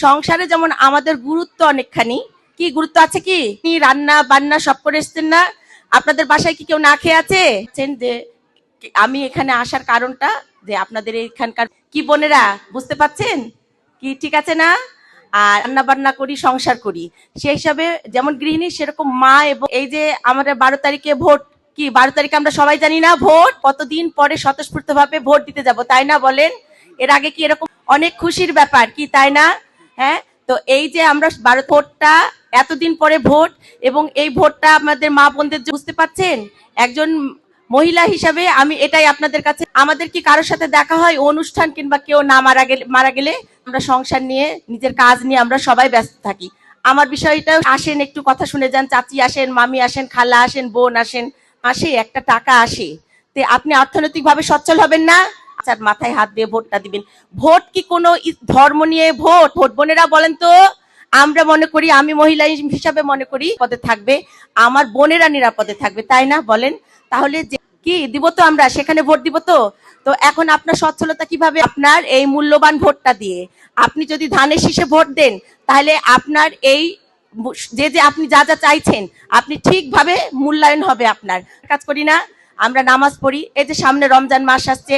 সংসারে যেমন আমাদের গুরুত্ব অনেকখানি, কি গুরুত্ব আছে কি রান্না বান্না সব করে এসছেন না? আপনাদের বাসায় কি কেউ না খেয়ে আছে? যে আমি এখানে আসার কারণটা যে আপনাদের এখানকার কি বোনেরা বুঝতে পাচ্ছেন কি ঠিক আছে না? আর রান্না বান্না করি, সংসার করি, সেই হিসাবে যেমন গৃহিণী সেরকম মা। এবং এই যে আমাদের 12 তারিখে ভোট, কি 12 তারিখে আমরা সবাই জানি না ভোট, কতদিন পরে স্বতঃস্ফূর্ত ভাবে ভোট দিতে যাব, তাই না বলেন? এর আগে কি এরকম অনেক খুশির ব্যাপার কি, তাই না? হ্যাঁ, তো এই যে আমরা ভোটটা, এতদিন পরে ভোট, এবং এই ভোটটা আমাদের মা বোনদের বুঝতে পাচ্ছেন। একজন মহিলা হিসাবে আমি এটাই আপনাদের কাছে, আমাদের কি কারোর সাথে দেখা হয় অনুষ্ঠান কিংবা কেউ না মারা গেলে আমরা সংসার নিয়ে নিজের কাজ নিয়ে আমরা সবাই ব্যস্ত থাকি। আমার বিষয়টা আসেন, একটু কথা শুনে যান। চাচি আসেন, মামি আসেন, খালা আসেন, বোন আসেন, আসে একটা টাকা আসে, তে আপনি অর্থনৈতিক ভাবে সচ্ছল হবেন না? আচ্ছা, মাথায় হাত দিয়ে ভোটটা দিবেন। ভোট কি কোনো ধর্ম নিয়ে ভোট? ভোট বোনেরা বলেন তো। আমরা মনে করি, আমি মহিলা হিসাবে মনে করি পদে থাকবে, আমার বোনেরা নিরাপদে থাকবে, তাই না বলেন? তাহলে কি দিব তো, আমরা সেখানে ভোট দিব তো। তো এখন আপনার সচ্ছলতা কিভাবে? আপনার এই মূল্যবান ভোটটা দিয়ে আপনি যদি ধানের শীষে ভোট দেন, তাহলে আপনার এই যে আপনি যা যা চাইছেন আপনি ঠিকভাবে মূল্যায়ন হবে আপনার। কাজ করি না, আমরা নামাজ পড়ি, এই যে সামনে রমজান মাস আসছে,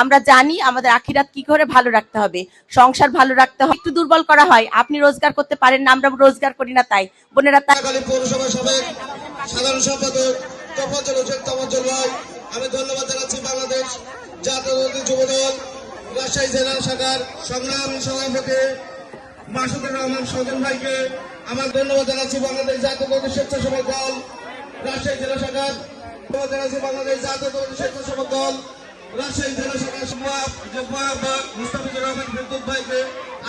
আমরা জানি আমাদের আখিরাত কি করে ভালো রাখতে হবে, সংসার ভালো রাখতে হবে। একটু দুর্বল করা হয়, আপনি রোজগার করতে পারেন না, আমরা রোজগার করি না, তাই বোনেরা। তাই পৌরসভা সাবেক সাধারণ সম্পাদক তোফাজ্জল হোসেন তামাজ্জল ভাই, আমি ধন্যবাদ জানাচ্ছি বাংলাদেশ জাতীয়তাবাদী যুবদল রাজশাহী জেলা শাখার সংগ্রামী সভাপতি মাসুদুর রহমান সজন ভাইকে আমার ধন্যবাদ জানাচ্ছি। বাংলাদেশ জাতীয়তাবাদী স্বেচ্ছাসেবক দল রাজশাহী জেলা শাখার ধন্যবাদ জানাচ্ছি। বাংলাদেশ জাতীয়তাবাদী স্বেচ্ছাসেবক দল রাজশাহী জেলা শাখার মুস্তাফিজুর রহমান বিদ্যুৎ ভাইকে,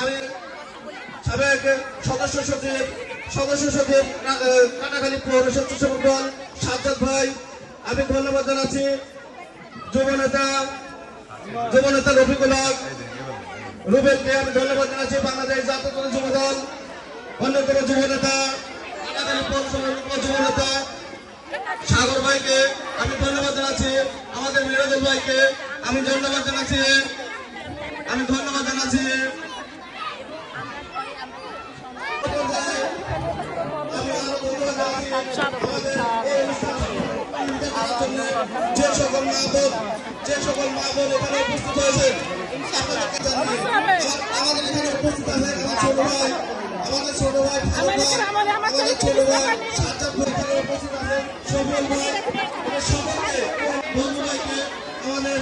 আমি সাবেক সদস্য সচিব কাটাখালী পৌর স্বেচ্ছাসেবক দল সাজ্জাদ ভাই, আমি ধন্যবাদ জানাচ্ছি। যুবনেতা রফিকুল হক রুবেলকে আমি ধন্যবাদ জানাচ্ছি। বাংলাদেশ জাতীয়তাবাদী যুবদল অন্যতম যুবনেতা কাটাখালী পৌরসভার যুবনেতা সাগর ভাইকে আমি ধন্যবাদ জানাচ্ছি। আমাদের মিরাজুল ভাইকে আমি ধন্যবাদ জানাচ্ছি। যে সকল মা বোন এখানে উপস্থিত হয়েছেন, আমাদের এখানে উপস্থিত আছেন আমাদের ছোট ভাই আমাদের ছোট ভাই সাজ্জাদ ভাই এখানে উপস্থিত আছেন, শফিউল ভাই, সকলকে বন্ধু ভাইকে আমাদের